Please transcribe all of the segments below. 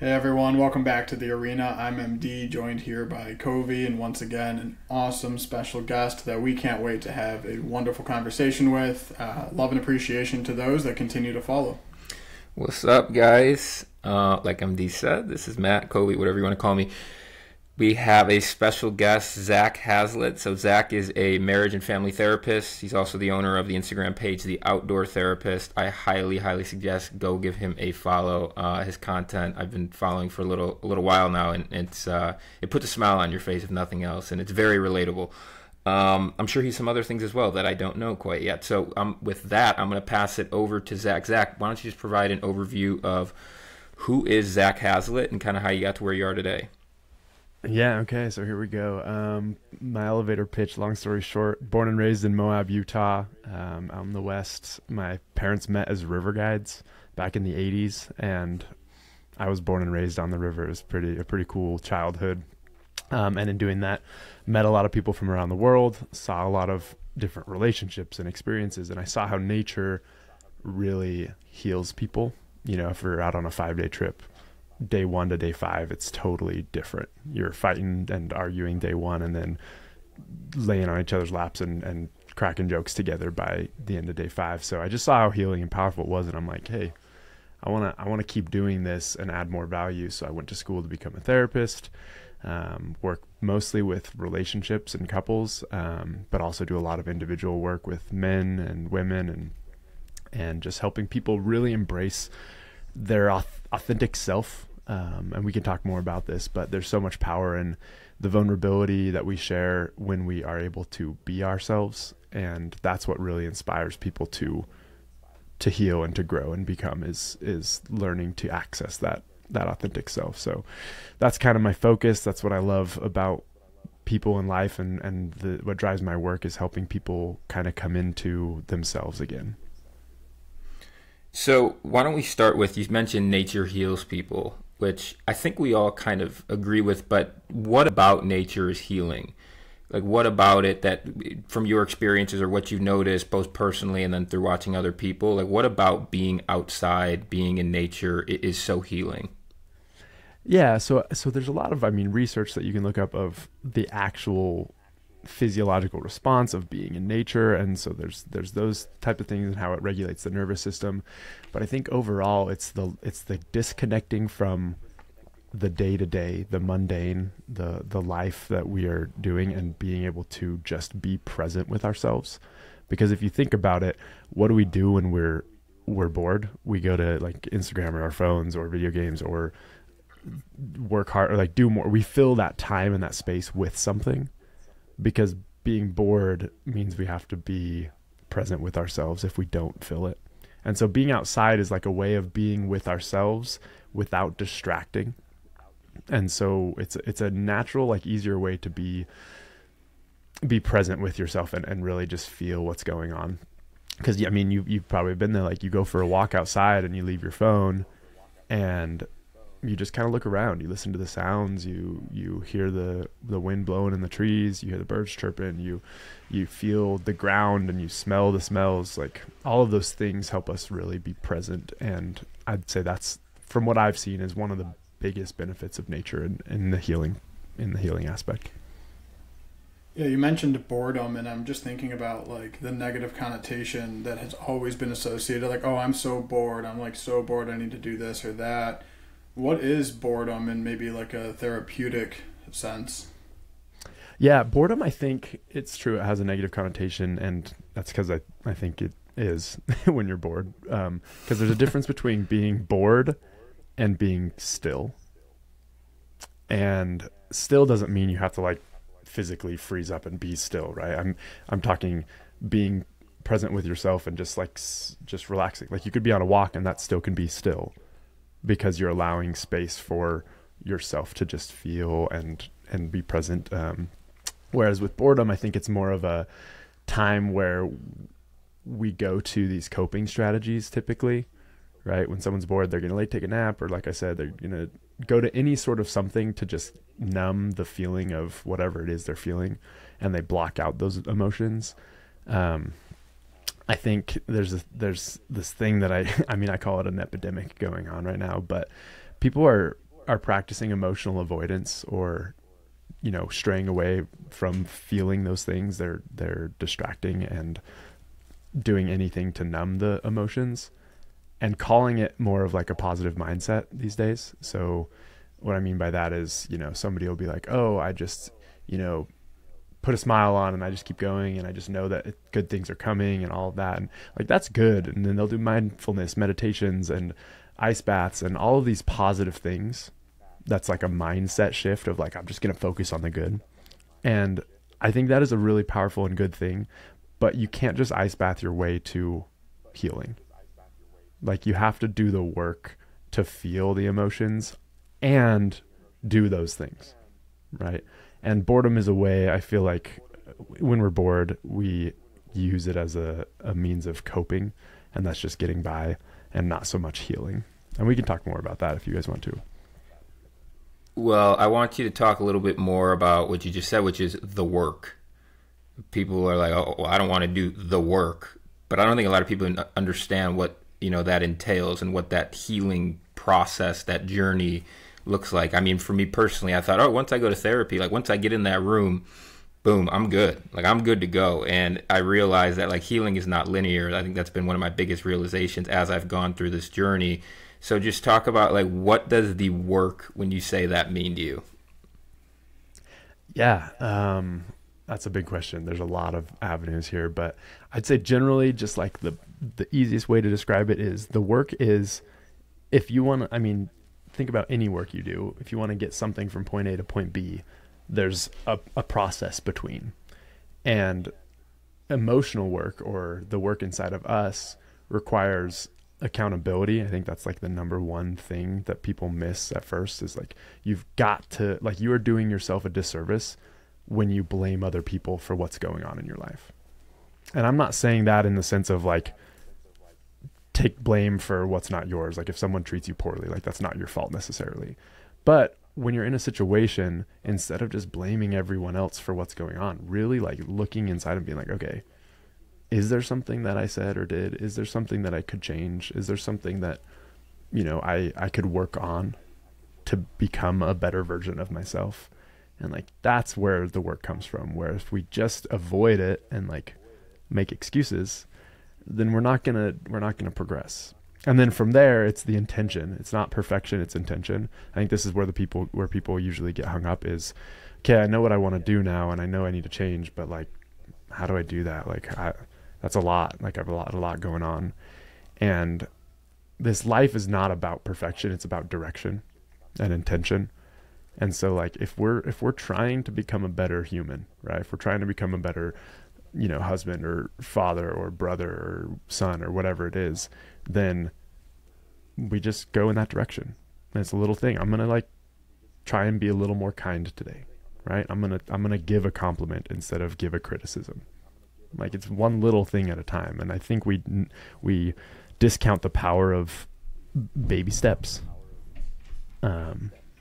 Hey everyone, welcome back to the arena. I'm MD, joined here by Covey, and once again, an awesome special guest that we can't wait to have a wonderful conversation with. Love and appreciation to those that continue to follow. What's up, guys? Like MD said, this is Matt, Kobe, whatever you want to call me. We have a special guest, Zak Hazlett. So Zak is a marriage and family therapist. He's also the owner of the Instagram page, The Outdoor Therapist. I highly, highly suggest go give him a follow. His content I've been following for a little while now, and it puts a smile on your face if nothing else, and it's very relatable. I'm sure he's some other things as well that I don't know quite yet. So with that, I'm going to pass it over to Zak. Zak, why don't you just provide an overview of who is Zak Hazlett and kind of how you got to where you are today? Yeah, okay, so here we go. My elevator pitch, long story short, born and raised in Moab, Utah, out in the West. My parents met as river guides back in the 80s, and I was born and raised on the river. It was a pretty cool childhood. And in doing that, met a lot of people from around the world, saw a lot of different relationships and experiences, and I saw how nature really heals people. You know, if we're out on a 5-day trip, day 1 to day 5, it's totally different. You're fighting and arguing day 1 and then laying on each other's laps and cracking jokes together by the end of day 5. So I just saw how healing and powerful it was, and I'm like, hey, I want to keep doing this and add more value. So I went to school to become a therapist, work mostly with relationships and couples, but also do a lot of individual work with men and women, and just helping people really embrace their authentic self. And we can talk more about this, but there's so much power in the vulnerability that we share when we are able to be ourselves. And that's what really inspires people to heal and to grow and become is learning to access that authentic self. So that's kind of my focus. That's what I love about people in life. And what drives my work is helping people kind of come into themselves again. So why don't we start with, you mentioned nature heals people, which I think we all kind of agree with, but what about nature is healing? Like, what about it that, from your experiences or what you've noticed both personally and then through watching other people, like what about being outside, being in nature is so healing? Yeah, so there's a lot of, research that you can look up of the actual physiological response of being in nature, and so there's those type of things and how it regulates the nervous system. But I think overall it's the disconnecting from the day-to-day, the mundane, the life that we are doing, and being able to just be present with ourselves. Because if you think about it, what do we do when we're bored? We go to like Instagram or our phones or video games or work hard or like do more. We fill that time and that space with something, because being bored means we have to be present with ourselves if we don't fill it. And so being outside is like a way of being with ourselves without distracting. And so it's a natural, like easier way to be present with yourself and really just feel what's going on. Because you've probably been there, like you go for a walk outside and you leave your phone and you just kind of look around, you listen to the sounds, you hear the wind blowing in the trees, you hear the birds chirping, you feel the ground and you smell the smells. Like all of those things help us really be present. And I'd say that's, from what I've seen, is one of the biggest benefits of nature in the healing aspect. Yeah, you mentioned boredom, and I'm just thinking about like the negative connotation that has always been associated. Like, oh, I'm so bored. I'm like so bored. I need to do this or that. What is boredom in maybe like a therapeutic sense? Yeah, boredom, I think it's true. It has a negative connotation, and that's because I think it is when you're bored. Because there's a difference between being bored and being still. And still doesn't mean you have to like physically freeze up and be still, right? I'm talking being present with yourself and just relaxing. Like you could be on a walk and that still can be still, because you're allowing space for yourself to just feel and be present. Whereas with boredom, I think it's more of a time where we go to these coping strategies typically, right? When someone's bored, they're going to take a nap, or like I said, they're going to go to any sort of something to just numb the feeling of whatever it is they're feeling, and they block out those emotions. I think there's this thing that I call it an epidemic going on right now, but people are are practicing emotional avoidance, or, straying away from feeling those things. They're distracting and doing anything to numb the emotions, and calling it more of like a positive mindset these days. So what I mean by that is, somebody will be like, oh, I just, put a smile on and I just keep going and I just know that good things are coming and all of that. And like, that's good. And then they'll do mindfulness meditations and ice baths and all of these positive things. That's like a mindset shift of like, I'm just going to focus on the good. And I think that is a really powerful and good thing, but you can't just ice bath your way to healing. Like, you have to do the work to feel the emotions and do those things, right? And boredom is a way, I feel like when we're bored, we use it as a means of coping, and that's just getting by and not so much healing. And we can talk more about that if you guys want to. Well, I want you to talk a little bit more about what you just said, which is the work. People are like, oh, well, I don't want to do the work, but I don't think a lot of people understand what that entails and what that healing process, that journey looks like. I mean, for me personally, I thought, once I go to therapy, like once I get in that room, boom, I'm good. Like, I'm good to go. And I realized that like healing is not linear. I think that's been one of my biggest realizations as I've gone through this journey. So just talk about like, what does the work, when you say that, mean to you? Yeah. That's a big question. There's a lot of avenues here, but I'd say generally just like the easiest way to describe it is the work is, if you want to, think about any work you do. If you want to get something from point A to point B, there's a process between. And emotional work, or the work inside of us, requires accountability. I think that's like the number one thing that people miss at first, is like, you've got to, like, you are doing yourself a disservice when you blame other people for what's going on in your life. And I'm not saying that in the sense of like, take blame for what's not yours. Like, if someone treats you poorly, like, that's not your fault necessarily. But when you're in a situation, instead of just blaming everyone else for what's going on, really like looking inside and being like, okay, is there something that I said or did? Is there something that I could change? Is there something that, I could work on to become a better version of myself? And like, that's where the work comes from, where if we just avoid it and like make excuses, then we're not going to progress. And then from there, it's the intention. It's not perfection, it's intention. I think this is where people usually get hung up is, okay, I know what I want to do now and I know I need to change, but like, how do I do that? Like, that's a lot. Like, I have a lot going on. And this life is not about perfection. It's about direction and intention. And so like, if we're trying to become a better human, right? If we're trying to become a better, husband or father or brother or son or whatever it is, then we just go in that direction. And it's a little thing. I'm going to like try and be a little more kind today, right? I'm going to give a compliment instead of give a criticism. Like, it's one little thing at a time. And I think we discount the power of baby steps.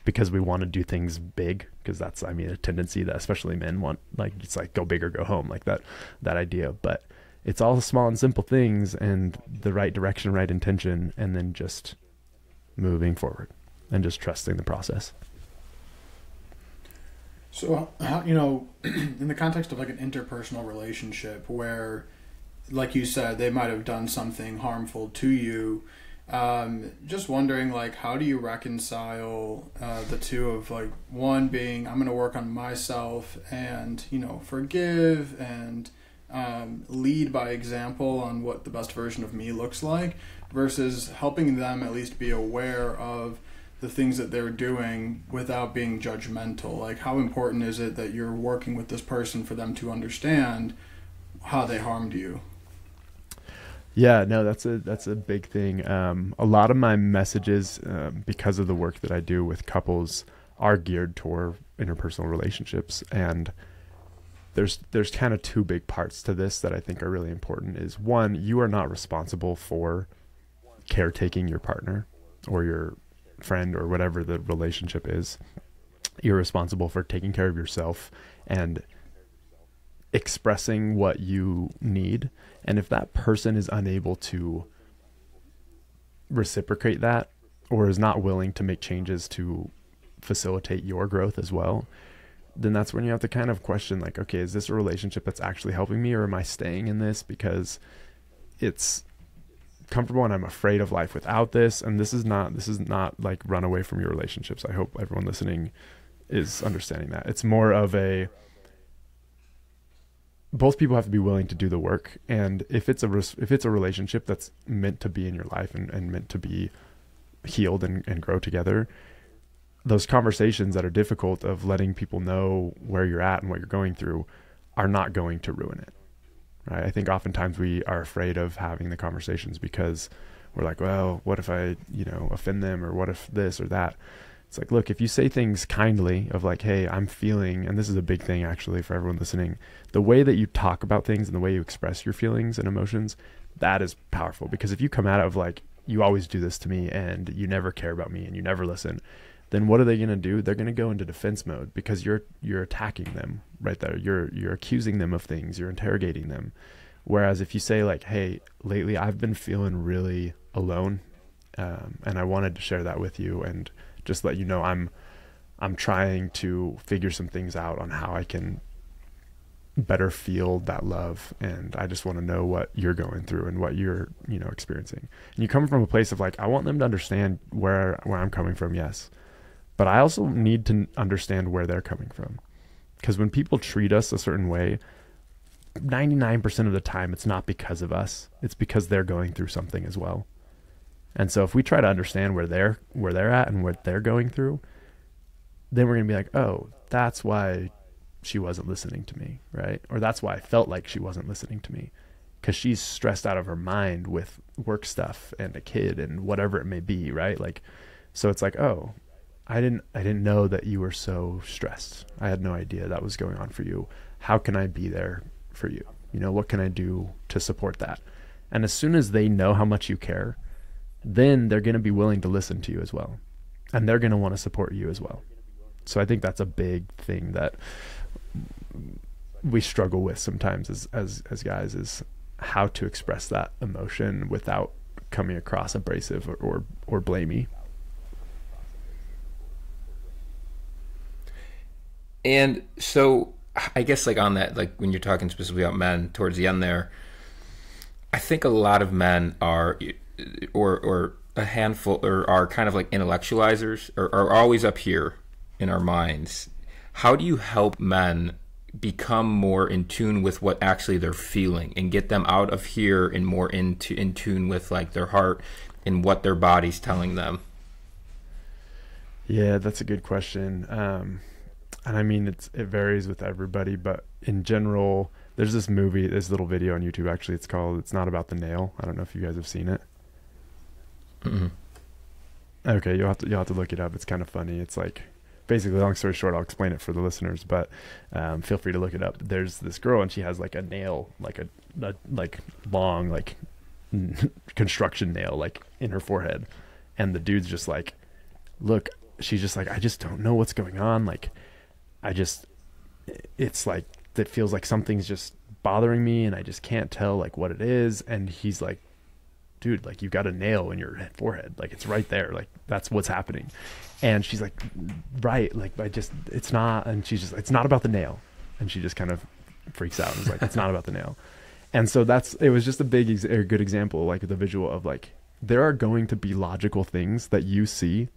Because we want to do things big, because that's, a tendency that especially men want, like, it's like go big or go home, like that idea. But it's all small and simple things, and the right direction, right intention, and then just moving forward and just trusting the process. So, how, in the context of like an interpersonal relationship where, like you said, they might have done something harmful to you, just wondering, like, how do you reconcile the two of, like, one being, I'm going to work on myself and, forgive and lead by example on what the best version of me looks like, versus helping them at least be aware of the things that they're doing without being judgmental. Like, how important is it that you're working with this person for them to understand how they harmed you? Yeah, no, that's a big thing. A lot of my messages, because of the work that I do with couples, are geared toward interpersonal relationships. And there's kind of two big parts to this that I think are really important. Is one, you are not responsible for caretaking your partner or your friend or whatever the relationship is. You're responsible for taking care of yourself and expressing what you need. And if that person is unable to reciprocate that, or is not willing to make changes to facilitate your growth as well, then that's when you have to kind of question, like, okay, is this a relationship that's actually helping me, or am I staying in this because it's comfortable and I'm afraid of life without this? And this is not like run away from your relationships. I hope everyone listening is understanding that. It's more of both people have to be willing to do the work. And if it's a relationship that's meant to be in your life and meant to be healed and grow together, those conversations that are difficult of letting people know where you're at and what you're going through are not going to ruin it. Right? I think oftentimes we are afraid of having the conversations because we're like, well, what if I, offend them, or what if this or that? It's like, look, if you say things kindly of like, hey, I'm feeling, and this is a big thing actually for everyone listening, the way that you talk about things and the way you express your feelings and emotions, that is powerful. Because if you come out of like, you always do this to me and you never care about me and you never listen, then what are they going to do? They're going to go into defense mode because you're attacking them right there. You're accusing them of things. You're interrogating them. Whereas if you say like, hey, lately I've been feeling really alone, and I wanted to share that with you and just let you know I'm trying to figure some things out on how I can better feel that love, and I just want to know what you're going through and what you're experiencing. And you come from a place of like, I want them to understand where I'm coming from, yes, but I also need to understand where they're coming from. Because when people treat us a certain way, 99% of the time it's not because of us, it's because they're going through something as well. And so if we try to understand where they're at and what they're going through, then we're going to be like, oh, that's why she wasn't listening to me, right? Or that's why I felt like she wasn't listening to me, because she's stressed out of her mind with work stuff and a kid and whatever it may be, right? Like, so it's like, oh, I didn't know that you were so stressed. I had no idea that was going on for you. How can I be there for you? What can I do to support that? And as soon as they know how much you care, then they're going to be willing to listen to you as well. And they're going to want to support you as well. So I think that's a big thing that we struggle with sometimes as guys, is how to express that emotion without coming across abrasive or blamey. And so I guess like on that, like when you're talking specifically about men towards the end there, I think a lot of men are, or a handful, or are kind of like intellectualizers, or are always up here in our minds. How do you help men become more in tune with what actually they're feeling and get them out of here and more in tune with like their heart and what their body's telling them? Yeah, that's a good question. And I mean, it varies with everybody, but in general, there's this little video on YouTube, actually, it's called It's Not About the Nail. I don't know if you guys have seen it. Mm-hmm. Okay, you'll have to look it up. It's kind of funny. It's like, basically, long story short, I'll explain it for the listeners, but feel free to look it up. There's this girl and she has like a nail, like a long, like construction nail, like in her forehead. And the dude's just like, look, she's just like, I just don't know what's going on. Like, it's like, it feels like something's just bothering me and I just can't tell like what it is. And he's like, dude, like you've got a nail in your forehead. Like it's right there. Like that's what's happening. And she's like, right. Like it's not. And she's just, it's not about the nail. And she just kind of freaks out and is like, it's not about the nail. And so it was just a good example, like the visual of like, there are going to be logical things that you see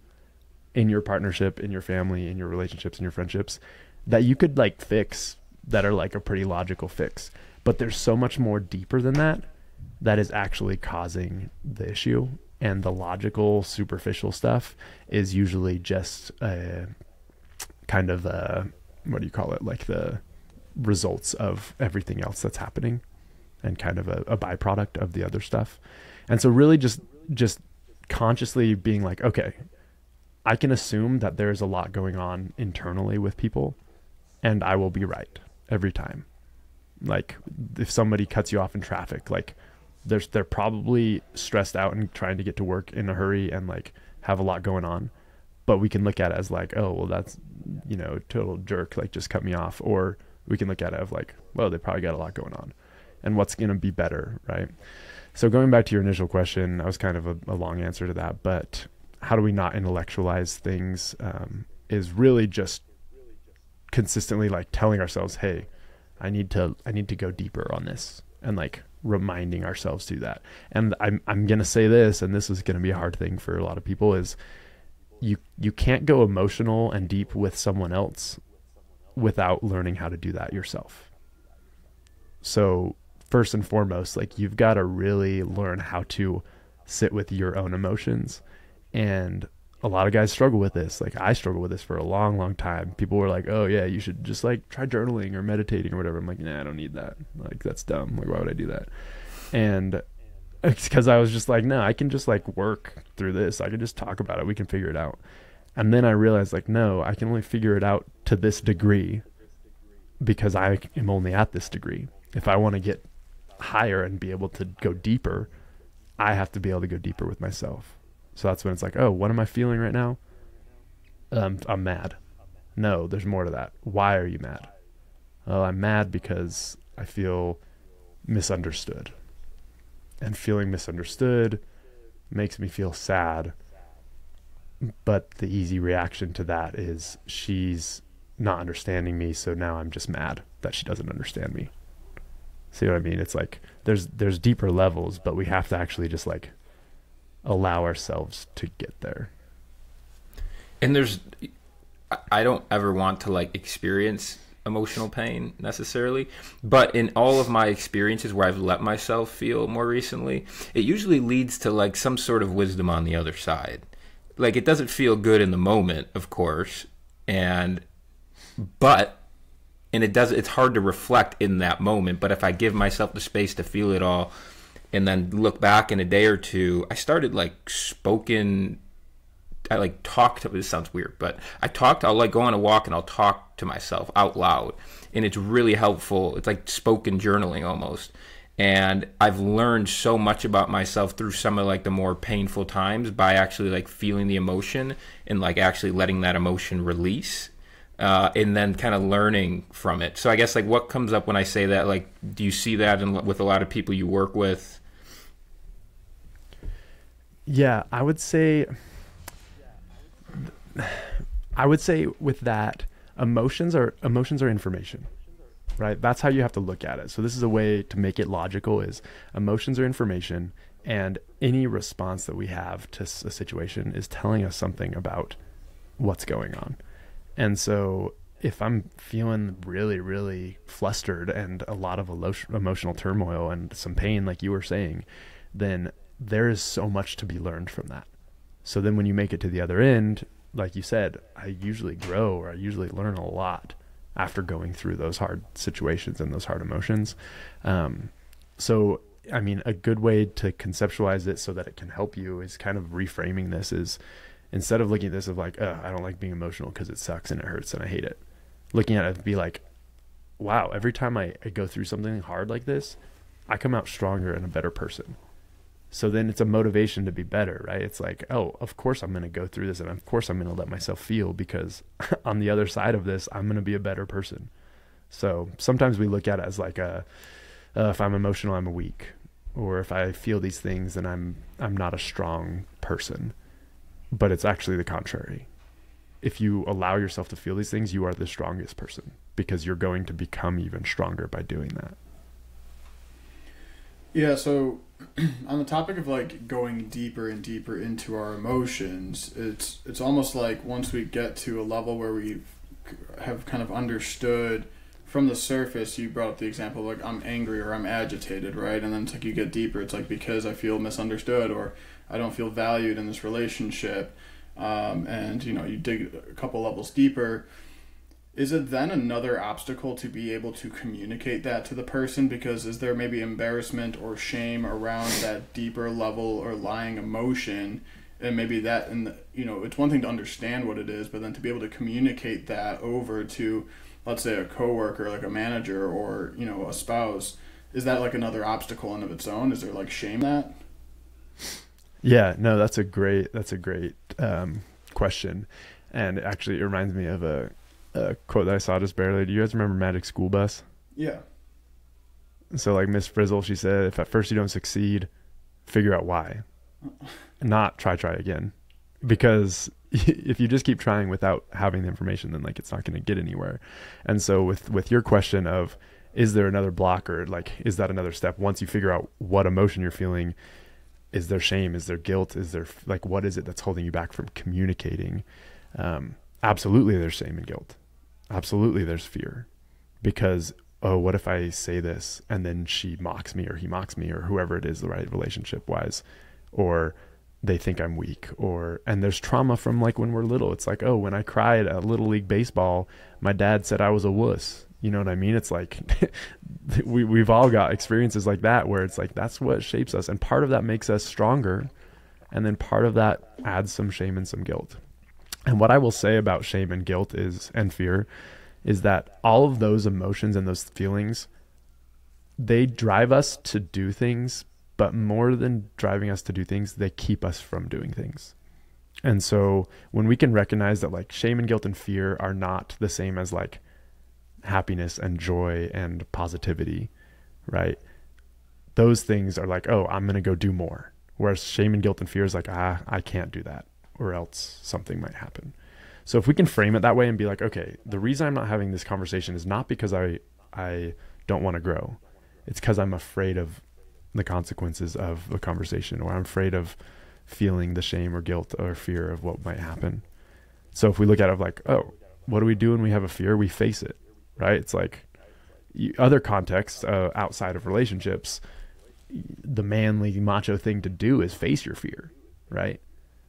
in your partnership, in your family, in your relationships, in your friendships that you could like fix, that are like a pretty logical fix. But there's so much more deeper than that is actually causing the issue. And the logical, superficial stuff is usually just a kind of what do you call it? Like the results of everything else that's happening and kind of a byproduct of the other stuff. And so really just consciously being like, okay, I can assume that there's a lot going on internally with people and I will be right every time. Like if somebody cuts you off in traffic, like they're probably stressed out and trying to get to work in a hurry and like have a lot going on, but we can look at it as like, oh, well that's, total jerk, like just cut me off. Or we can look at it as like, well, they probably got a lot going on and what's going to be better. Right. So going back to your initial question, that was kind of a long answer to that, but how do we not intellectualize things? is really just consistently like telling ourselves, hey, I need to go deeper on this, and like reminding ourselves to that. And I'm going to say this, and this is going to be a hard thing for a lot of people, is you can't go emotional and deep with someone else without learning how to do that yourself. So first and foremost, like you've got to really learn how to sit with your own emotions. And a lot of guys struggle with this. Like I struggled with this for a long, long time. People were like, oh yeah, you should just like try journaling or meditating or whatever. I'm like, nah, I don't need that. Like that's dumb. Like why would I do that? And it's because I was just like, no, I can just like work through this. I can just talk about it. We can figure it out. And then I realized like, no, I can only figure it out to this degree because I am only at this degree. If I want to get higher and be able to go deeper, I have to be able to go deeper with myself. So that's when it's like, oh, what am I feeling right now? I'm mad. No, there's more to that. Why are you mad? Oh, I'm mad because I feel misunderstood. And feeling misunderstood makes me feel sad. But the easy reaction to that is she's not understanding me, so now I'm just mad that she doesn't understand me. See what I mean? It's like there's deeper levels, but we have to actually just like allow ourselves to get there. And I don't ever want to like experience emotional pain necessarily, but in all of my experiences where I've let myself feel more recently, it usually leads to like some sort of wisdom on the other side. Like it doesn't feel good in the moment, of course, and it's hard to reflect in that moment, but if I give myself the space to feel it all and then look back in a day or two, I started like I like talk to, this sounds weird, but I'll like go on a walk and I'll talk to myself out loud, and it's really helpful. It's like spoken journaling almost. And I've learned so much about myself through some of like the more painful times by actually like feeling the emotion and like actually letting that emotion release, and then kind of learning from it. So I guess like what comes up when I say that, like, do you see that with a lot of people you work with? Yeah, I would say with that, emotions are information, right? That's how you have to look at it. So this is a way to make it logical, is emotions are information, and any response that we have to a situation is telling us something about what's going on. And so if I'm feeling really, really flustered and a lot of emotional turmoil and some pain, like you were saying, then there is so much to be learned from that. So then when you make it to the other end, like you said, I usually grow, or I usually learn a lot after going through those hard situations and those hard emotions. So, I mean, a good way to conceptualize it so that it can help you is kind of reframing this, is instead of looking at this of like, I don't like being emotional because it sucks and it hurts and I hate it. Looking at it and be like, wow, every time I go through something hard like this, I come out stronger and a better person. So then it's a motivation to be better, right? It's like, oh, of course I'm going to go through this, and of course I'm going to let myself feel, because on the other side of this, I'm going to be a better person. So sometimes we look at it as like if I'm emotional, I'm weak, or if I feel these things, then I'm not a strong person. But it's actually the contrary. If you allow yourself to feel these things, you are the strongest person, because you're going to become even stronger by doing that. Yeah, so on the topic of like going deeper and deeper into our emotions, it's almost like once we get to a level where we have kind of understood from the surface, you brought up the example like I'm angry or I'm agitated, right? And then it's like you get deeper, it's like because I feel misunderstood or I don't feel valued in this relationship, and you dig a couple levels deeper. Is it then another obstacle to be able to communicate that to the person? Because is there maybe embarrassment or shame around that deeper level or lying emotion? And maybe that, it's one thing to understand what it is, but then to be able to communicate that over to, let's say, a coworker, like a manager, or, a spouse, is that like another obstacle in of its own? Is there like shame in that? Yeah, no, that's a great question. And actually it reminds me of a quote that I saw just barely. Do you guys remember Magic School Bus? Yeah. So like Miss Frizzle, she said, if at first you don't succeed, figure out why. Not try again. because if you just keep trying without having the information, then like it's not going to get anywhere. And so with your question of, is there another block, or like, is that another step? Once you figure out what emotion you're feeling, is there shame? Is there guilt? Is there like, what is it that's holding you back from communicating? Absolutely there's shame and guilt. Absolutely there's fear, because, oh, what if I say this and then she mocks me or he mocks me or whoever it is, the right relationship wise, or they think I'm weak, and there's trauma from like when we're little. It's like, oh, when I cried at Little League baseball, my dad said I was a wuss. You know what I mean? It's like we've all got experiences like that where it's like, that's what shapes us. And part of that makes us stronger. And then part of that adds some shame and some guilt. And what I will say about shame and guilt and fear is that all of those emotions and those feelings, they drive us to do things, but more than driving us to do things, they keep us from doing things. And so when we can recognize that like shame and guilt and fear are not the same as like happiness and joy and positivity, right? Those things are like, oh, I'm going to go do more. Whereas shame and guilt and fear is like, I can't do that, or else something might happen. So if we can frame it that way and be like, okay, the reason I'm not having this conversation is not because I don't want to grow. It's because I'm afraid of the consequences of the conversation, or I'm afraid of feeling the shame or guilt or fear of what might happen. So if we look at it like, oh, what do we do when we have a fear? We face it, right? It's like other contexts outside of relationships, the manly macho thing to do is face your fear, right?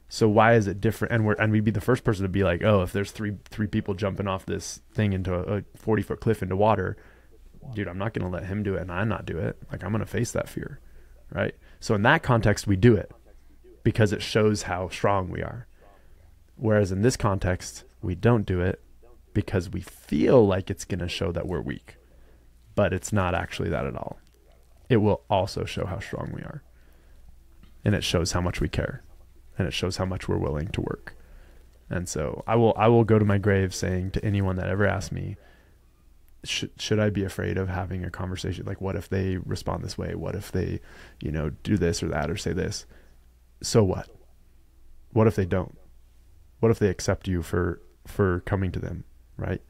So why is it different? And we'd be the first person to be like, oh, if there's three people jumping off this thing into a 40-foot cliff into water, dude, I'm not going to let him do it and I not do it. Like, I'm going to face that fear, right? So in that context, we do it because it shows how strong we are. Whereas in this context, we don't do it because we feel like it's going to show that we're weak, but it's not actually that at all. It will also show how strong we are. And it shows how much we care. And it shows how much we're willing to work. And so I will go to my grave saying to anyone that ever asks me, should I be afraid of having a conversation? Like, what if they respond this way? What if they, do this or that or say this? So what? What if they don't? What if they accept you for coming to them, right?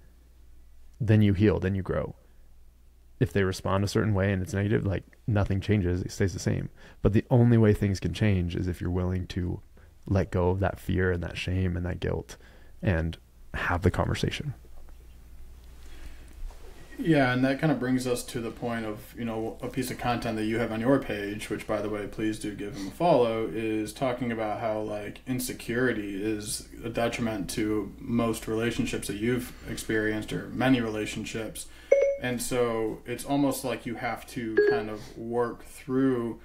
Then you heal, then you grow. If they respond a certain way and it's negative, like nothing changes, it stays the same. But the only way things can change is if you're willing to let go of that fear and that shame and that guilt and have the conversation. Yeah, and that kind of brings us to the point of, a piece of content that you have on your page, which, by the way, please do give them a follow, is talking about how, like, insecurity is a detriment to most relationships that you've experienced, or many relationships. And so it's almost like you have to kind of work through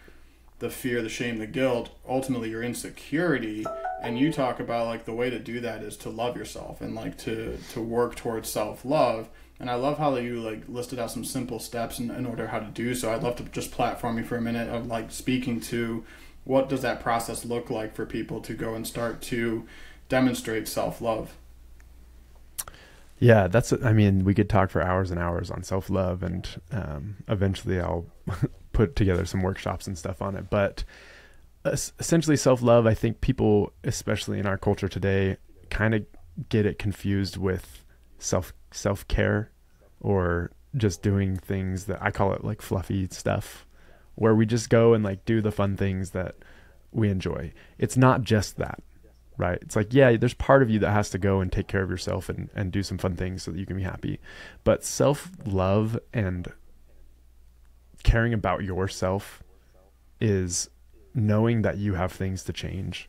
the fear, the shame, the guilt, ultimately your insecurity. And you talk about, like, the way to do that is to love yourself and, like, to work towards self-love. And I love how you like listed out some simple steps in order how to do so. I'd love to just platform you for a minute of like speaking to what does that process look like for people to go and start to demonstrate self-love. Yeah, we could talk for hours and hours on self-love, and eventually I'll put together some workshops and stuff on it. But essentially self-love, I think people, especially in our culture today, kind of get it confused with self-care, or just doing things that I call it like fluffy stuff, where we just go and like do the fun things that we enjoy. It's not just that, right? It's like, yeah, there's part of you that has to go and take care of yourself and do some fun things so that you can be happy. But self-love and caring about yourself is knowing that you have things to change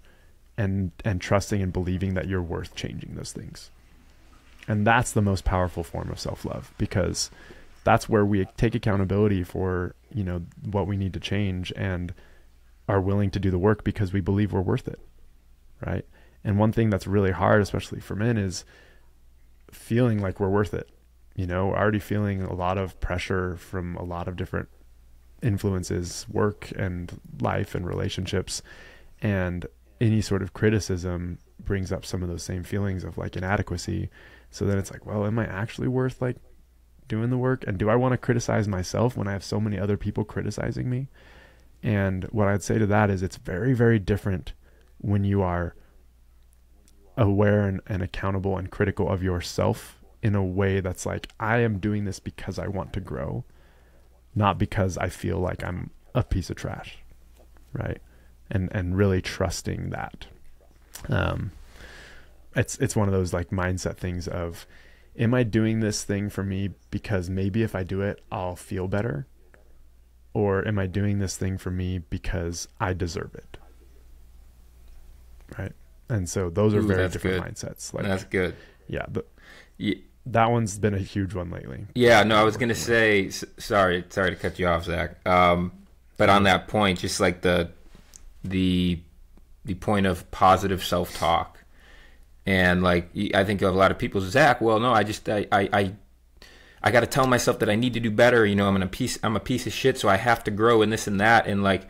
and trusting and believing that you're worth changing those things. And that's the most powerful form of self-love, because that's where we take accountability for, what we need to change and are willing to do the work because we believe we're worth it. Right. And one thing that's really hard, especially for men, is feeling like we're worth it. Already feeling a lot of pressure from a lot of different influences, work and life and relationships, and any sort of criticism brings up some of those same feelings of like inadequacy. So then it's like, well, am I actually worth like doing the work? And do I want to criticize myself when I have so many other people criticizing me? And what I'd say to that is it's very, very different when you are aware and accountable and critical of yourself in a way that's like, I am doing this because I want to grow, not because I feel like I'm a piece of trash, right? And really trusting that. It's one of those like mindset things of, am I doing this thing for me because maybe if I do it, I'll feel better? Or am I doing this thing for me because I deserve it? Right. And so those are very different mindsets. Like, that's good. Yeah. That one's been a huge one lately. Yeah, no, I was going to say, sorry to cut you off, Zach. But on that point, just like the point of positive self-talk. And like, I think of a lot of people, Zach, well, no, I got to tell myself that I need to do better. You know, I'm a piece of shit, so I have to grow in this and that. And like,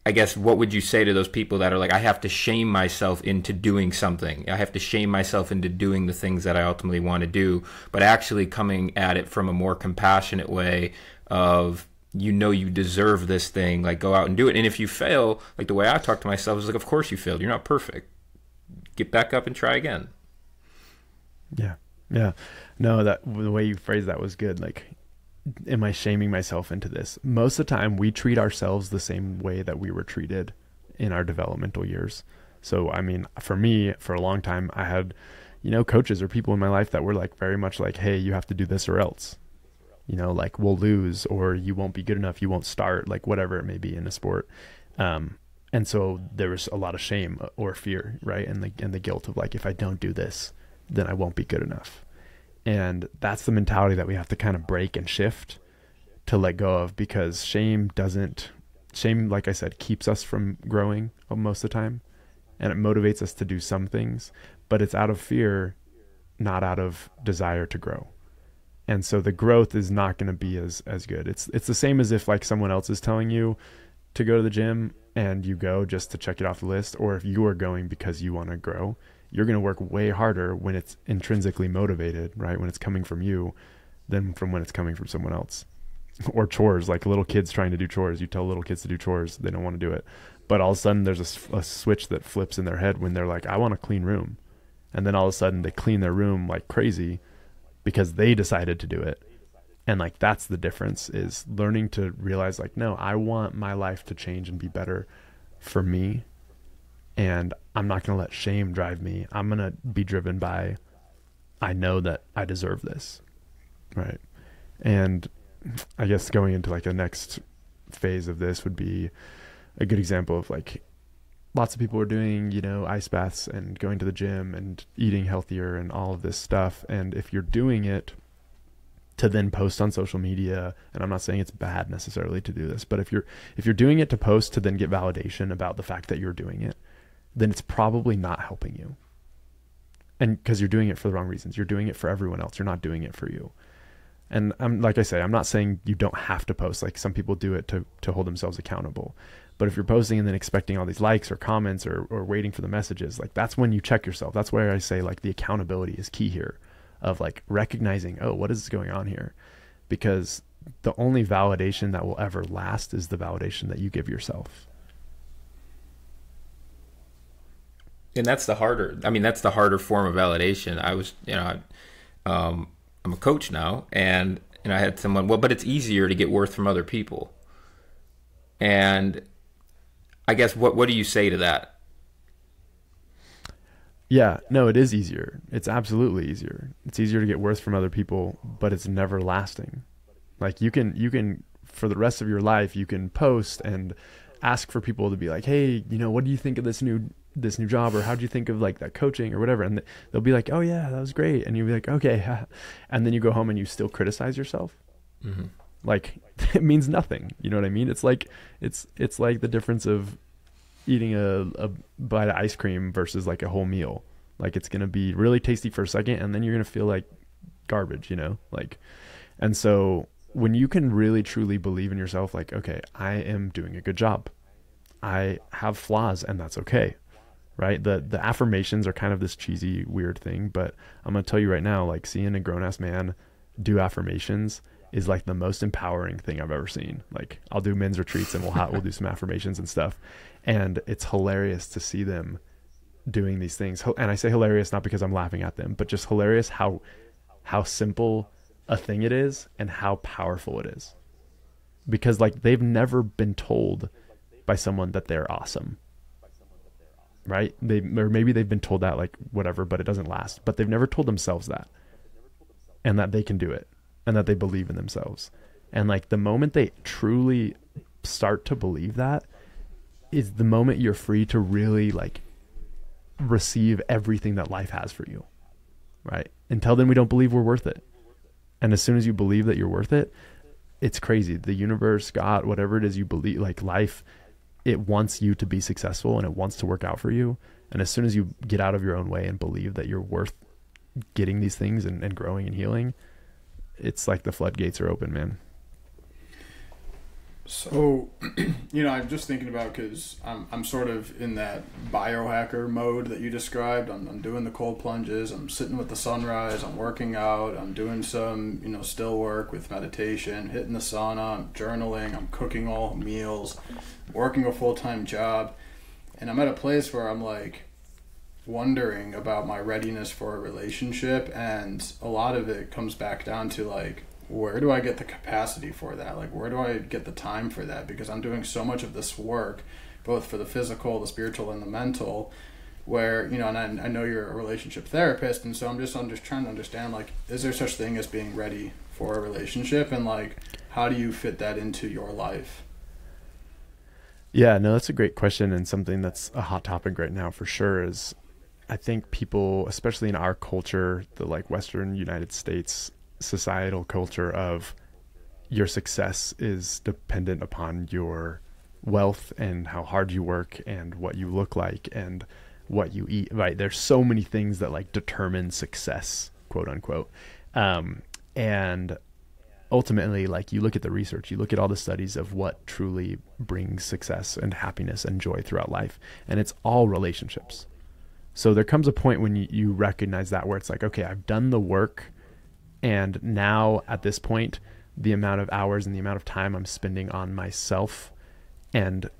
I guess, what would you say to those people that are like, I have to shame myself into doing something. I have to shame myself into doing the things that I ultimately want to do, but actually coming at it from a more compassionate way of, you know, you deserve this thing, like go out and do it. And if you fail, like the way I talk to myself is like, of course you failed. You're not perfect. Get back up and try again. Yeah. Yeah. No, the way you phrased that was good. Like, am I shaming myself into this? Most of the time we treat ourselves the same way that we were treated in our developmental years. So, I mean, for me, for a long time, I had, you know, coaches or people in my life that were like very much like, hey, you have to do this or else, you know, like we'll lose, or you won't be good enough. You won't start, like whatever it may be in a sport. And so there was a lot of shame or fear, right? And the guilt of like, if I don't do this, then I won't be good enough. And that's the mentality that we have to kind of break and shift to let go of, because shame, like I said, keeps us from growing most of the time, and it motivates us to do some things, but it's out of fear, not out of desire to grow. And so the growth is not going to be as good. It's the same as if like someone else is telling you to go to the gym and you go just to check it off the list, or if you are going because you want to grow, you're going to work way harder when it's intrinsically motivated, right? When it's coming from you than from when it's coming from someone else. Or chores, like little kids trying to do chores. You tell little kids to do chores, they don't want to do it. But all of a sudden there's a switch that flips in their head when they're like, I want a clean room. And then all of a sudden they clean their room like crazy because they decided to do it. And like, that's the difference, is learning to realize like, no, I want my life to change and be better for me. And I'm not going to let shame drive me. I'm going to be driven by, I know that I deserve this. Right. And I guess going into like the next phase of this would be a good example of like, lots of people are doing, you know, ice baths and going to the gym and eating healthier and all of this stuff. And if you're doing it to then post on social media, and I'm not saying it's bad necessarily to do this, but if you're doing it to post to then get validation about the fact that you're doing it, then it's probably not helping you. And because you're doing it for the wrong reasons. You're doing it for everyone else. You're not doing it for you. And like I say, I'm not saying you don't have to post. Like some people do it to hold themselves accountable. But if you're posting and then expecting all these likes or comments or waiting for the messages, like that's when you check yourself. That's where I say like the accountability is key here, of like recognizing, oh, what is going on here? Because the only validation that will ever last is the validation that you give yourself. And that's the harder form of validation. I was, you know, I'm a coach now, and I had someone, well, but it's easier to get worth from other people. And I guess what do you say to that? Yeah, no, it is easier. It's absolutely easier. It's easier to get worth from other people, but it's never lasting. Like you can for the rest of your life, you can post and ask for people to be like, hey, you know, what do you think of this new job? Or how do you think of like that coaching or whatever? And they'll be like, oh yeah, that was great. And you'll be like, okay. And then you go home and you still criticize yourself. Mm-hmm. Like it means nothing. You know what I mean? It's like, it's like the difference of eating a bite of ice cream versus like a whole meal. Like it's going to be really tasty for a second, and then you're going to feel like garbage, you know, like, and so when you can really truly believe in yourself, like, okay, I am doing a good job. I have flaws, and that's okay. Right. The affirmations are kind of this cheesy, weird thing, but I'm going to tell you right now, like seeing a grown ass man do affirmations is like the most empowering thing I've ever seen. Like I'll do men's retreats and we'll do some affirmations and stuff. And it's hilarious to see them doing these things. And I say hilarious not because I'm laughing at them, but just hilarious how simple a thing it is and how powerful it is. Because like they've never been told by someone that they're awesome. Right? Or maybe they've been told that like whatever, but it doesn't last. But they've never told themselves that. And that they can do it. And that they believe in themselves. And like the moment they truly start to believe that is the moment you're free to really like receive everything that life has for you. Right? Until then we don't believe we're worth it. And as soon as you believe that you're worth it, it's crazy. The universe, God, whatever it is you believe, like life, it wants you to be successful and it wants to work out for you. And as soon as you get out of your own way and believe that you're worth getting these things and growing and healing, it's like the floodgates are open, man. So, I'm just thinking about, because I'm sort of in that biohacker mode that you described. I'm doing the cold plunges. I'm sitting with the sunrise. I'm working out. I'm doing some, still work with meditation, hitting the sauna. I'm journaling. I'm cooking all meals, working a full-time job. And I'm at a place where I'm like wondering about my readiness for a relationship. And a lot of it comes back down to like, where do I get the capacity for that? Like, where do I get the time for that? Because I'm doing so much of this work, both for the physical, the spiritual, and the mental, where, and I know you're a relationship therapist, and so I'm just trying to understand, like, is there such thing as being ready for a relationship? And, like, how do you fit that into your life? Yeah, no, that's a great question, and something that's a hot topic right now for sure is I think people, especially in our culture, the, like, Western United States societal culture of your success is dependent upon your wealth and how hard you work and what you look like and what you eat, right? There's so many things that like determine success, quote unquote. And ultimately, like you look at the research, you look at all the studies of what truly brings success and happiness and joy throughout life. And it's all relationships. So there comes a point when you recognize that where it's like, okay, I've done the work. And now at this point, the amount of hours and the amount of time I'm spending on myself and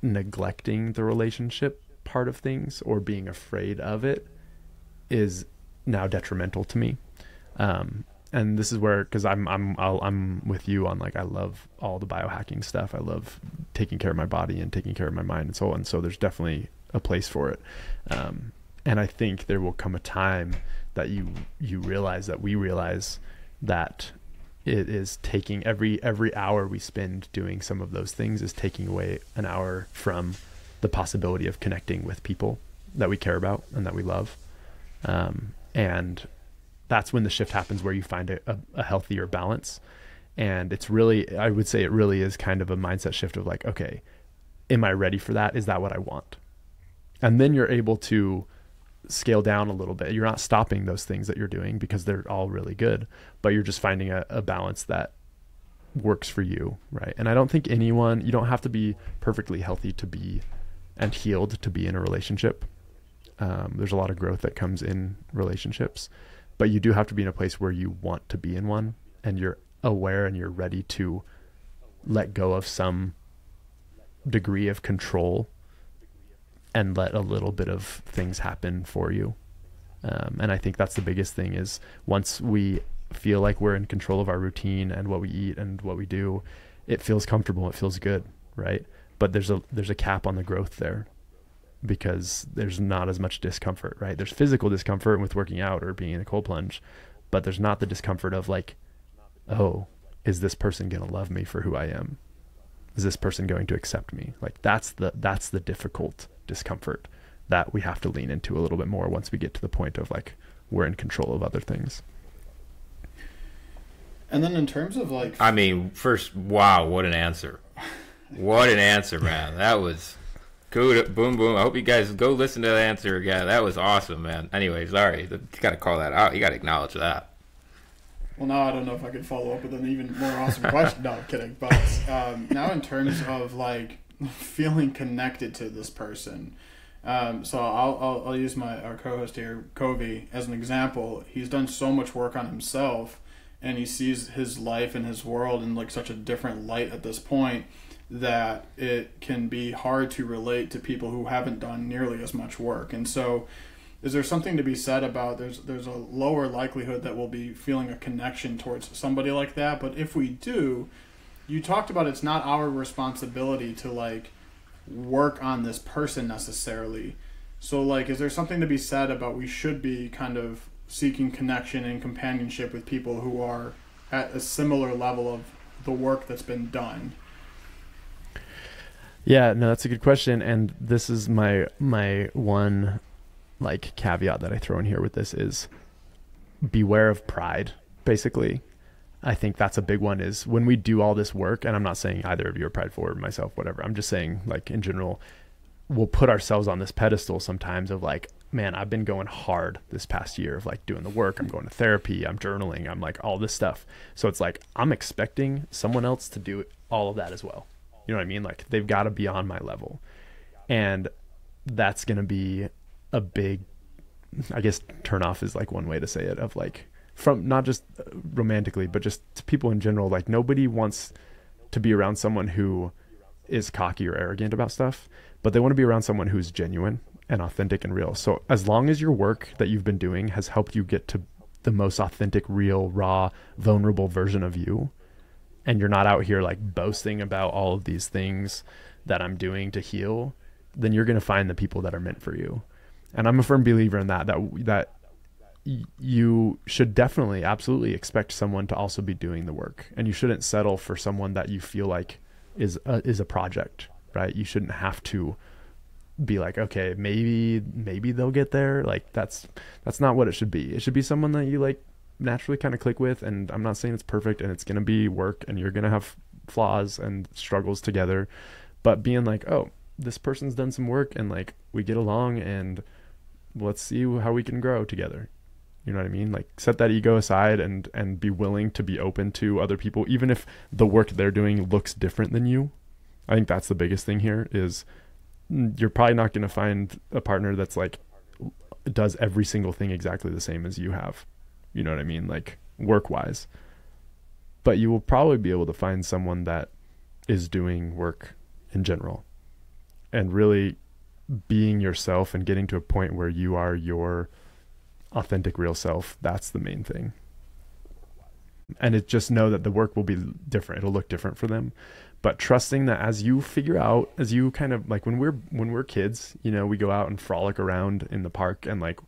neglecting the relationship part of things or being afraid of it is now detrimental to me. And this is where, because I'm with you on like, I love all the biohacking stuff. I love taking care of my body and taking care of my mind and so on. So there's definitely a place for it. And I think there will come a time that you realize that we realize that it is taking every hour we spend doing some of those things is taking away an hour from the possibility of connecting with people that we care about and that we love. And that's when the shift happens where you find a healthier balance. And it's really, I would say it really is kind of a mindset shift of like, okay, am I ready for that? Is that what I want? And then you're able to scale down a little bit. You're not stopping those things that you're doing because they're all really good, but you're just finding a balance that works for you, right? And I don't think you don't have to be perfectly healthy to be and healed to be in a relationship. There's a lot of growth that comes in relationships, but you do have to be in a place where you want to be in one and you're aware and you're ready to let go of some degree of control and let a little bit of things happen for you. And I think that's the biggest thing is once we feel like we're in control of our routine and what we eat and what we do, it feels comfortable. It feels good. Right. But there's a cap on the growth there because there's not as much discomfort, right? There's physical discomfort with working out or being in a cold plunge, but there's not the discomfort of like, oh, is this person going to love me for who I am? Is this person going to accept me? Like that's the difficult discomfort that we have to lean into a little bit more once we get to the point of like we're in control of other things. And then in terms of like, I mean, first, wow, what an answer. What an answer, man. That was good. Boom, boom. I hope you guys go listen to that answer again. That was awesome, man. Anyway, sorry. You got to call that out. You got to acknowledge that. Well, now I don't know if I could follow up with an even more awesome question. No, I'm kidding. But now in terms of like feeling connected to this person, so I'll use our co-host here, Covey, as an example. He's done so much work on himself, and he sees his life and his world in like such a different light at this point. that it can be hard to relate to people who haven't done nearly as much work. And so is there something to be said about there's a lower likelihood that we'll be feeling a connection towards somebody like that, but if we do, you talked about it's not our responsibility to like work on this person necessarily. So like, is there something to be said about we should be kind of seeking connection and companionship with people who are at a similar level of the work that's been done? Yeah, no, that's a good question. And this is my one like caveat that I throw in here with this is beware of pride, basically. I think that's a big one, is when we do all this work, and I'm not saying either of you are prideful or myself, whatever. I'm just saying, like, in general, we'll put ourselves on this pedestal sometimes of like, man, I've been going hard this past year of like doing the work. I'm going to therapy, I'm journaling, I'm like all this stuff. So it's like, I'm expecting someone else to do all of that as well. You know what I mean? Like, they've got to be on my level. And that's going to be a big, I guess, turn off is like one way to say it, of like, from not just romantically, but just to people in general. Like, nobody wants to be around someone who is cocky or arrogant about stuff, but they want to be around someone who's genuine and authentic and real. So as long as your work that you've been doing has helped you get to the most authentic, real, raw, vulnerable version of you, and you're not out here like boasting about all of these things that I'm doing to heal, then you're going to find the people that are meant for you. And I'm a firm believer in that you should definitely, absolutely expect someone to also be doing the work, and you shouldn't settle for someone that you feel like is a project, right? You shouldn't have to be like, okay, maybe they'll get there. Like, that's not what it should be. It should be someone that you like naturally kind of click with. And I'm not saying it's perfect, and it's going to be work, and you're going to have flaws and struggles together, but being like, oh, this person's done some work, and like, we get along, and let's see how we can grow together. You know what I mean? Like, set that ego aside and be willing to be open to other people, even if the work they're doing looks different than you. I think that's the biggest thing here, is you're probably not going to find a partner that's like does every single thing exactly the same as you have. You know what I mean? Like, work wise, but you will probably be able to find someone that is doing work in general and really being yourself and getting to a point where you are your authentic, real self. That's the main thing. And it just know that the work will be different. It'll look different for them, but trusting that as you figure out, as you kind of like, when we're kids, you know, we go out and frolic around in the park, and like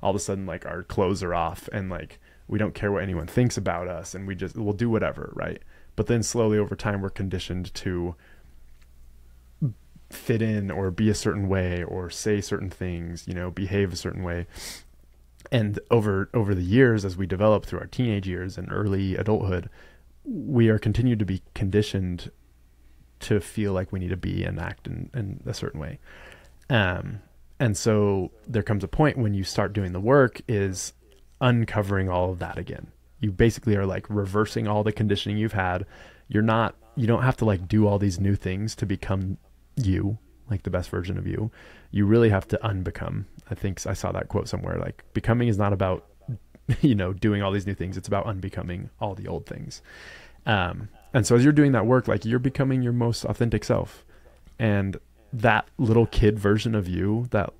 all of a sudden, like, our clothes are off, and like, we don't care what anyone thinks about us, and we'll do whatever. Right. But then slowly over time, we're conditioned to fit in or be a certain way or say certain things, you know, behave a certain way. And over the years, as we develop through our teenage years and early adulthood, we are continued to be conditioned to feel like we need to be and act in a certain way. And so there comes a point when you start doing the work is uncovering all of that again. You basically are like reversing all the conditioning you've had. You don't have to like do all these new things to become you, like the best version of you. You really have to unbecome. I think I saw that quote somewhere, like, becoming is not about, you know, doing all these new things. It's about unbecoming all the old things. And so as you're doing that work, like, you're becoming your most authentic self. And that little kid version of you that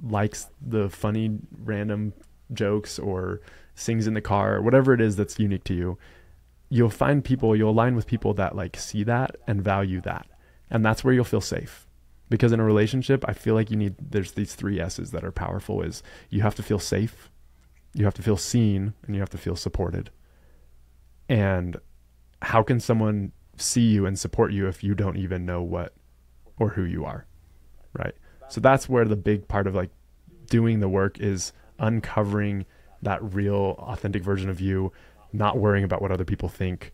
likes the funny random jokes or sings in the car or whatever it is that's unique to you, you'll align with people that like see that and value that. And that's where you'll feel safe. Because in a relationship, I feel like there's these 3 S's that are powerful. Is you have to feel safe, you have to feel seen, and you have to feel supported. And how can someone see you and support you if you don't even know what or who you are? Right. So that's where the big part of like doing the work is uncovering that real authentic version of you, not worrying about what other people think,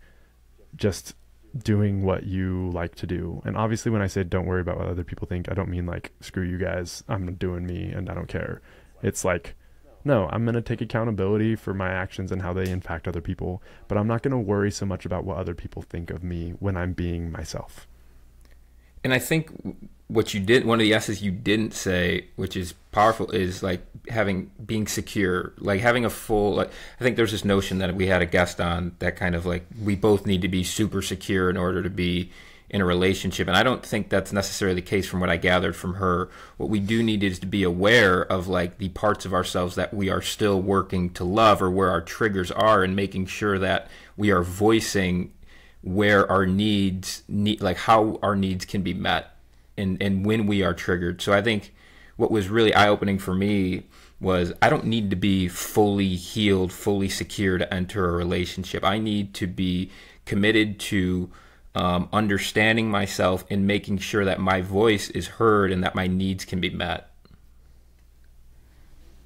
just doing what you like to do. And obviously when I say don't worry about what other people think, I don't mean like, screw you guys, I'm doing me and I don't care. It's like, no, I'm going to take accountability for my actions and how they impact other people, but I'm not going to worry so much about what other people think of me when I'm being myself. And I think what you did, one of the S's you didn't say, which is powerful, is like being secure, like having a full, like, I think there's this notion that we had a guest on that kind of like, we both need to be super secure in order to be in a relationship. And I don't think that's necessarily the case from what I gathered from her. What we do need is to be aware of like the parts of ourselves that we are still working to love, or where our triggers are, and making sure that we are voicing where our needs, like how our needs can be met, and when we are triggered. So I think what was really eye-opening for me was I don't need to be fully healed, fully secure to enter a relationship. I need to be committed to understanding myself and making sure that my voice is heard and that my needs can be met.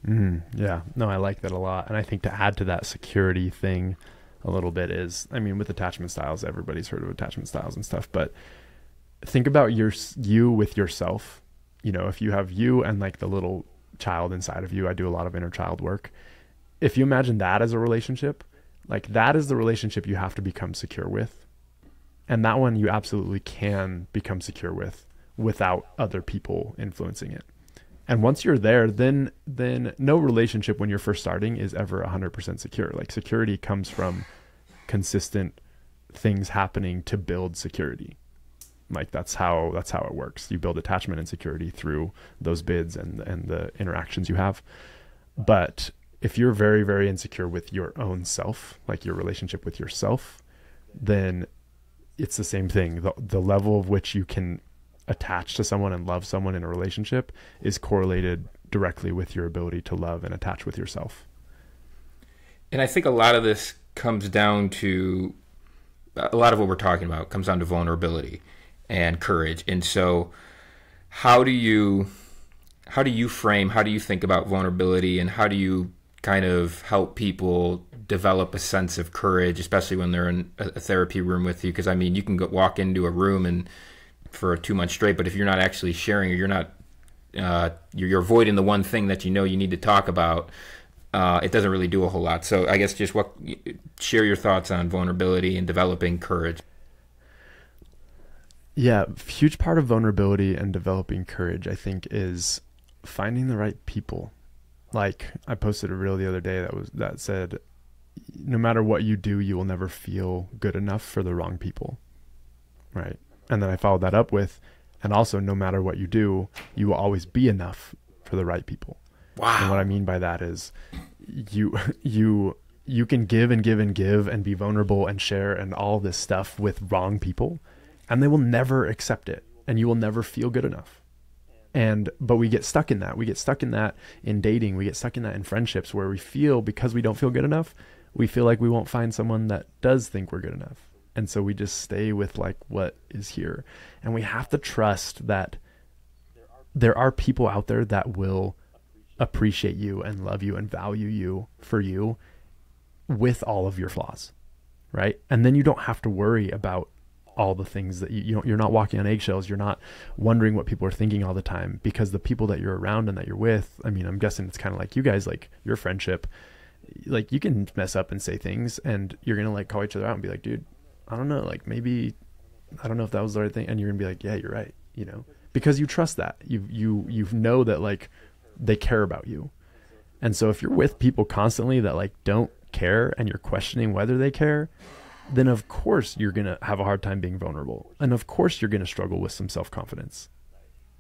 Yeah, no, I like that a lot. And I think to add to that security thing a little bit is, I mean, with attachment styles, everybody's heard of attachment styles and stuff, but think about you with yourself. You know, if you have you and like the little child inside of you, I do a lot of inner child work. If you imagine that as a relationship, like that is the relationship you have to become secure with. And that one you absolutely can become secure with without other people influencing it. And once you're there, then no relationship when you're first starting is ever 100% secure. Like security comes from consistent things happening to build security. Like that's how it works. You build attachment and security through those bids and the interactions you have. But if you're very, very insecure with your own self, like your relationship with yourself, then it's the same thing. The level of which you can attach to someone and love someone in a relationship is correlated directly with your ability to love and attach with yourself. And I think a lot of this comes down to, a lot of what we're talking about comes down to vulnerability and courage. And so how do you frame, how do you think about vulnerability, and how do you kind of help people develop a sense of courage, especially when they're in a therapy room with you? Because I mean, you can walk into a room and for 2 months straight, but if you're not actually sharing, or you're not, you're avoiding the one thing that you know you need to talk about, it doesn't really do a whole lot. So I guess just share your thoughts on vulnerability and developing courage. Yeah, huge part of vulnerability and developing courage, I think, is finding the right people. Like I posted a reel the other day that said, no matter what you do, you will never feel good enough for the wrong people. Right. And then I followed that up with, and also no matter what you do, you will always be enough for the right people. Wow. And what I mean by that is you can give and give and give and be vulnerable and share and all this stuff with wrong people, and they will never accept it, and you will never feel good enough. But we get stuck in that. We get stuck in that in dating. We get stuck in that in friendships, where we feel, because we don't feel good enough, we feel like we won't find someone that does think we're good enough. And so we just stay with like what is here. And we have to trust that there are people out there that will appreciate you and love you and value you for you with all of your flaws, right? And then you don't have to worry about all the things that you're not walking on eggshells. You're not wondering what people are thinking all the time, because the people that you're around and that you're with, I mean, I'm guessing it's kind of like you guys, like your friendship, like you can mess up and say things and you're going to like call each other out and be like, dude, I don't know, like maybe, I don't know if that was the right thing. And you're gonna be like, yeah, you're right. You know, because you trust that you know that like they care about you. And so if you're with people constantly that like don't care, and you're questioning whether they care, then of course you're going to have a hard time being vulnerable. And of course you're going to struggle with some self-confidence.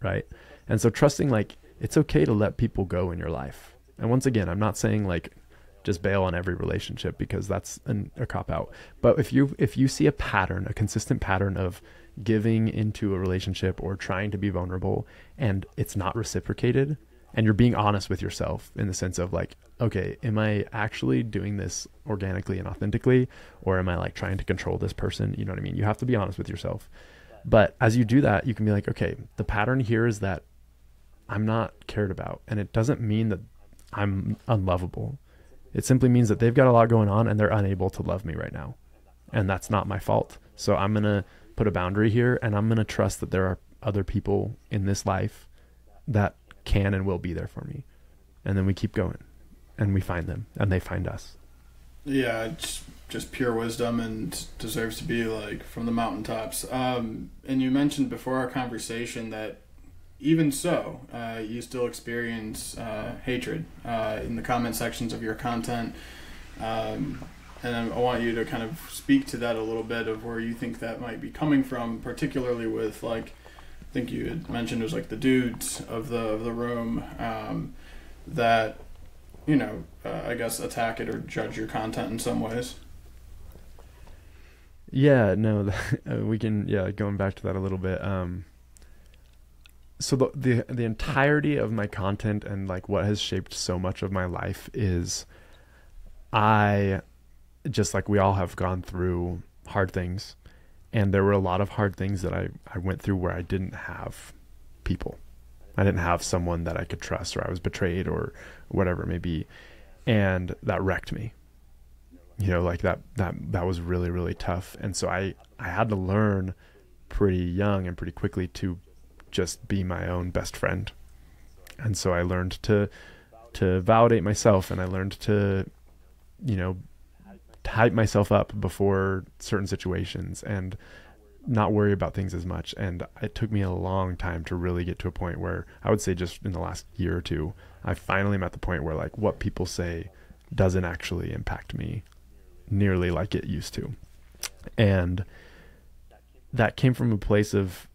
Right. And so trusting, like, it's okay to let people go in your life. And once again, I'm not saying like just bail on every relationship, because that's a cop out. But if you see a pattern, a consistent pattern of giving into a relationship or trying to be vulnerable, and it's not reciprocated, and you're being honest with yourself in the sense of like, okay, am I actually doing this organically and authentically, or am I like trying to control this person? You know what I mean? You have to be honest with yourself. But as you do that, you can be like, okay, the pattern here is that I'm not cared about. And it doesn't mean that I'm unlovable. It simply means that they've got a lot going on and they're unable to love me right now. And that's not my fault. So I'm going to put a boundary here, and I'm going to trust that there are other people in this life that can and will be there for me. And then we keep going, and we find them, and they find us. Yeah, it's just pure wisdom and deserves to be like from the mountaintops. And you mentioned before our conversation that even so, you still experience hatred in the comment sections of your content. And I want you to kind of speak to that a little bit of where you think that might be coming from, particularly with like, I think you had mentioned it was like the dudes of the room that, you know, I guess attack it or judge your content in some ways. Yeah, no, we can, going back to that a little bit. So the entirety of my content and like what has shaped so much of my life is I, just like we all have gone through hard things, and there were a lot of hard things that I went through where I didn't have people. I didn't have someone that I could trust, or I was betrayed or whatever it may be. And that wrecked me. You know, like that was really, really tough. And so I had to learn pretty young and pretty quickly to just be my own best friend. And so I learned to validate myself, and I learned to, you know, hype myself up before certain situations and not worry about things as much. And it took me a long time to really get to a point where I would say just in the last year or two, I finally am at the point where like what people say doesn't actually impact me nearly like it used to. And that came from a place of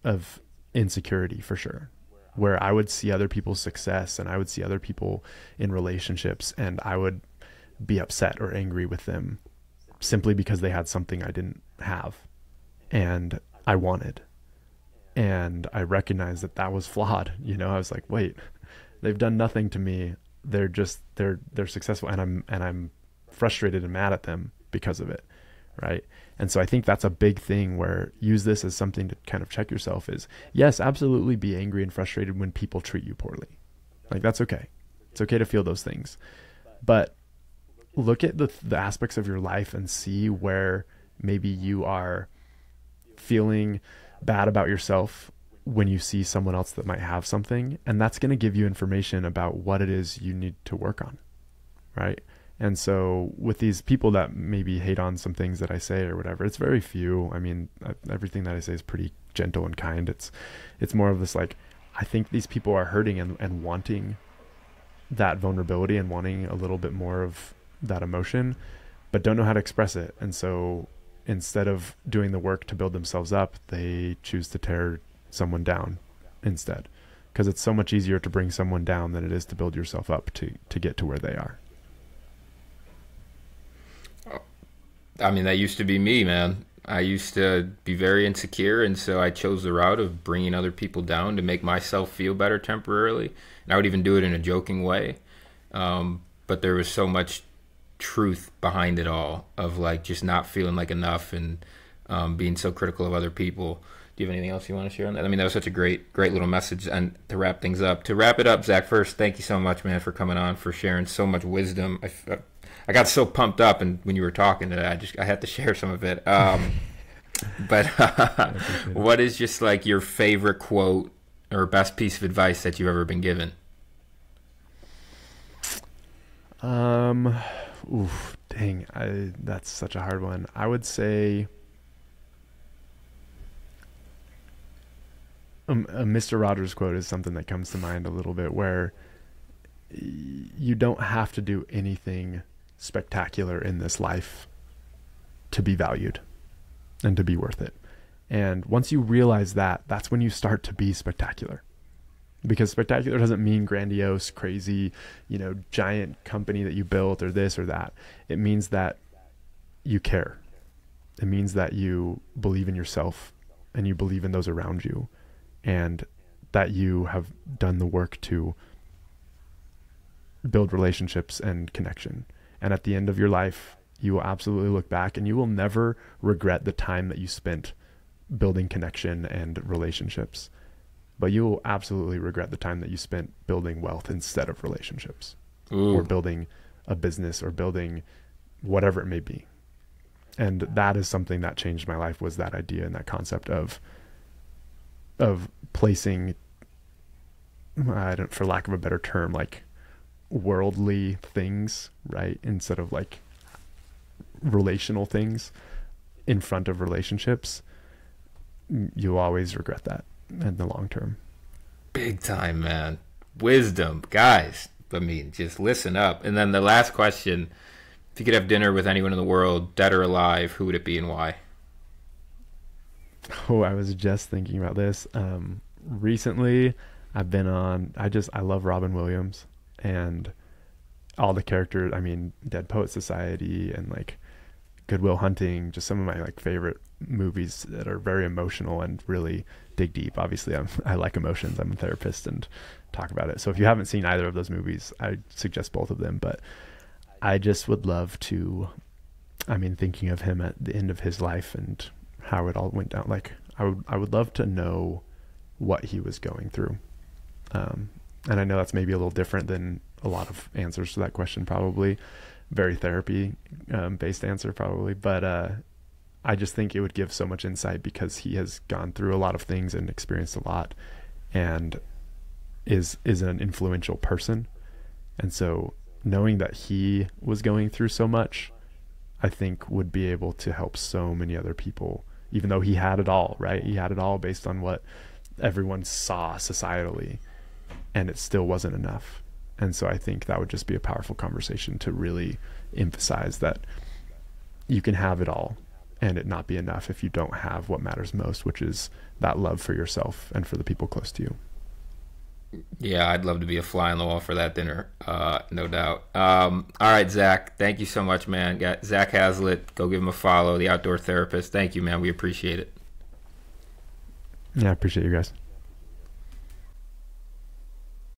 insecurity for sure, where I would see other people's success and I would see other people in relationships, and I would be upset or angry with them simply because they had something I didn't have and I wanted. And I recognized that that was flawed. You know, I was like, wait, they've done nothing to me. They're successful, and I'm frustrated and mad at them because of it. Right. And so I think that's a big thing, where use this as something to kind of check yourself is, yes, absolutely be angry and frustrated when people treat you poorly. Like, that's okay. It's okay to feel those things, but look at the aspects of your life and see where maybe you are feeling bad about yourself when you see someone else that might have something. And that's going to give you information about what it is you need to work on. Right. And so with these people that maybe hate on some things that I say or whatever, it's very few. I mean, everything that I say is pretty gentle and kind. It's more of this, like, I think these people are hurting and wanting that vulnerability and wanting a little bit more of that emotion, but don't know how to express it. And so instead of doing the work to build themselves up, they choose to tear someone down instead, because it's so much easier to bring someone down than it is to build yourself up to get to where they are. I mean, that used to be me, man. I used to be very insecure, and so I chose the route of bringing other people down to make myself feel better temporarily. And I would even do it in a joking way. But there was so much truth behind it all, of like just not feeling like enough and being so critical of other people. Do you have anything else you want to share on that? I mean, that was such a great little message. And to wrap things up, Zach, first, thank you so much, man, for coming on, for sharing so much wisdom. I got so pumped up, and when you were talking that I had to share some of it. But what is just like your favorite quote or best piece of advice that you've ever been given? That's such a hard one. I would say a Mr. Rogers quote is something that comes to mind a little bit, where you don't have to do anything spectacular in this life to be valued and to be worth it. And once you realize that, that's when you start to be spectacular. Because spectacular doesn't mean grandiose, crazy, giant company that you built or this or that. It means that you care. It means that you believe in yourself and you believe in those around you, and that you have done the work to build relationships and connection. And at the end of your life, you will absolutely look back and you will never regret the time that you spent building connection and relationships. But you will absolutely regret the time that you spent building wealth instead of relationships. Ooh. Or building a business or building whatever it may be. And that is something that changed my life, was that idea and that concept of placing, for lack of a better term, like worldly things, right, instead of like relational things in front of relationships. You'll always regret that in the long term. Big time, man. Wisdom, guys. I mean, just listen up. And then the last question If you could have dinner with anyone in the world, dead or alive, who would it be and why? Oh, I was just thinking about this. Recently, I love Robin Williams and all the characters. I mean, Dead Poet Society and like Good Will Hunting, just some of my like favorite movies that are very emotional and really dig deep. Obviously, I like emotions. I'm a therapist and talk about it. So if you haven't seen either of those movies, I suggest both of them. But I just would love to, I mean, thinking of him at the end of his life and how it all went down, like I would love to know what he was going through. And I know that's maybe a little different than a lot of answers to that question, probably very therapy based answer probably, but I just think it would give so much insight because he has gone through a lot of things and experienced a lot and is an influential person. And so knowing that he was going through so much, I think would be able to help so many other people, even though he had it all, right? He had it all based on what everyone saw societally, and it still wasn't enough. And so I think that would just be a powerful conversation to really emphasize that you can have it all and it not be enough if you don't have what matters most, which is that love for yourself and for the people close to you. Yeah, I'd love to be a fly on the wall for that dinner, no doubt. All right, Zach, thank you so much, man. Got Zak Hazlett, go give him a follow, the outdoor therapist. Thank you, man. We appreciate it. Yeah, I appreciate you guys.